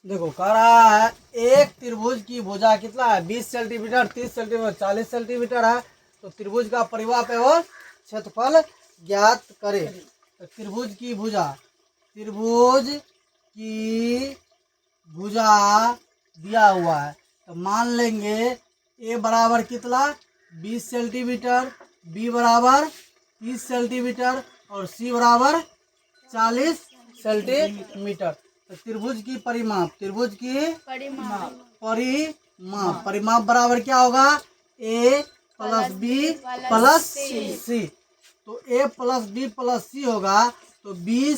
देखो कह रहा है एक त्रिभुज की भुजा कितना है 20 सेंटीमीटर 30 सेंटीमीटर 40 सेंटीमीटर है। तो त्रिभुज का परिमाप एवं क्षेत्रफल ज्ञात करे। तो त्रिभुज की भुजा दिया हुआ है। तो मान लेंगे ए बराबर कितना 20 सेंटीमीटर, बी बराबर 30 सेंटीमीटर और सी बराबर 40 सेंटीमीटर। तो त्रिभुज की परिमाप बराबर क्या होगा ए प्लस बी प्लस सी। तो ए प्लस बी प्लस सी होगा तो 20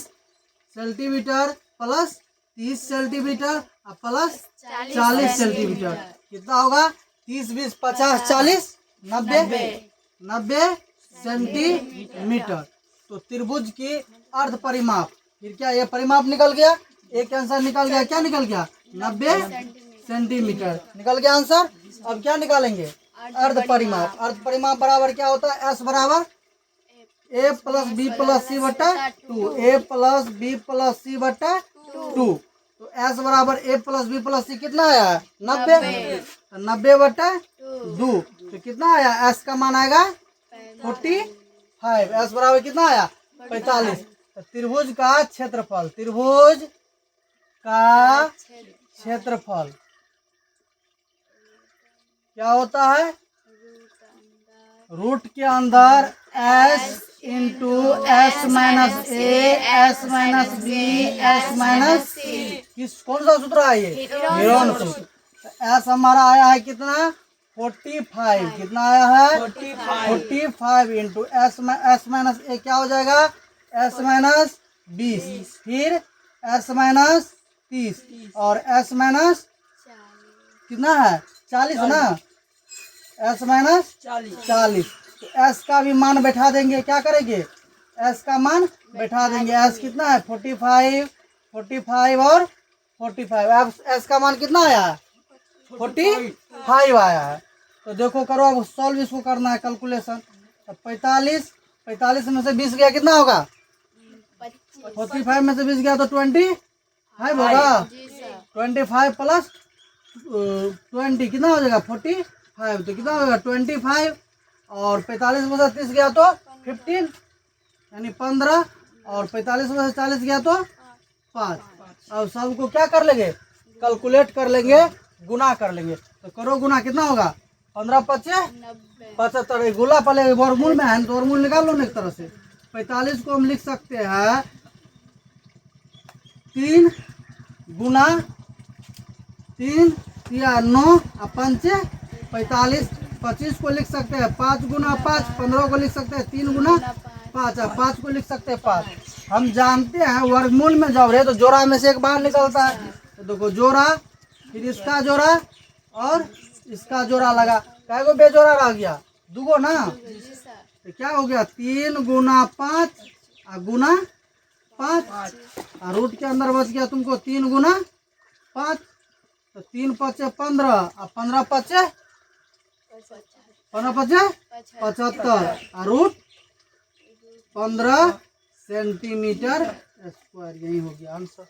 centimetre plus 30 centimetre plus 40 centimetre कितना होगा 30 20 50 40 90 सेंटीमीटर। तो त्रिभुज की अर्ध परिमाप फिर क्या ये परिमाप निकल गया, एक आंसर निकल गया। क्या निकल गया 90 सेंटीमीटर निकल गया आंसर। अब क्या निकालेंगे अर्ध परिमाप। अर्ध परिमाप बराबर क्या होता है एस बराबर ए प्लस बी प्लस सी बटा 2 ए प्लस बी प्लस सी बटा 2। तो एस बराबर ए प्लस बी प्लस सी कितना आया 90। 90 बटा 2 तो कितना आया एस का मान आएगा 45। एस बराबर कितना आया 45। तो त्रिभुज का क्षेत्रफल क्या होता है रूट के अंदर S into S minus A S minus B S minus C. कौन सा सूत्र है ये हेरोन सूत्र। एस हमारा आया है कितना 45। कितना आया है 45 इंटू एस माइनस ए क्या हो जाएगा एस माइनस 20 फिर एस माइनस 30 और एस माइनस कितना है 40 ना एस माइनस 40। तो एस का भी मान बैठा देंगे। क्या करेंगे एस का मान बैठा देंगे। एस कितना है 45 और 45। अब एस का मान कितना आया 45 आया है। तो देखो करो अब सॉल्व इसको करना है कैलकुलेशन। 45 में से 20 गया कितना होगा 45 में से 20 गया तो 25 होगा। 25 प्लस 20 कितना हो जाएगा 45। तो कितना होगा 25 और 45 में से 30 गया तो 15 यानी 15 और 45 में से 40 गया तो 5। अब सबको क्या कर लेंगे कैलकुलेट कर लेंगे गुना कर लेंगे। तो करो गुना कितना होगा 15 25 75। गुना पहले वर्गमूल में है तो वर्गमूल निकाल लो ना एक तरह से। 45 को हम लिख सकते हैं 3 गुना 3 या 9 और 5 45। 25 को लिख सकते हैं 5 गुना 5। 15 को लिख सकते हैं 3 गुना 5 और 5 को लिख सकते हैं 5। हम जानते हैं वर्गमूल में जब रहे तो जोड़ा में से एक बाहर निकलता है। तो देखो जोड़ा फिर इसका जोड़ा और इसका जोड़ा लगा क्या को बेजोड़ा रह गया दुगो ना। तो क्या हो गया 3 गुना 5 और गुना 5 और रूट के अंदर बच गया तुमको 3 गुना 5। तो 3 5 15 और 15 5 75 और रूट 15 सेंटीमीटर स्क्वायर। यही हो गया आंसर।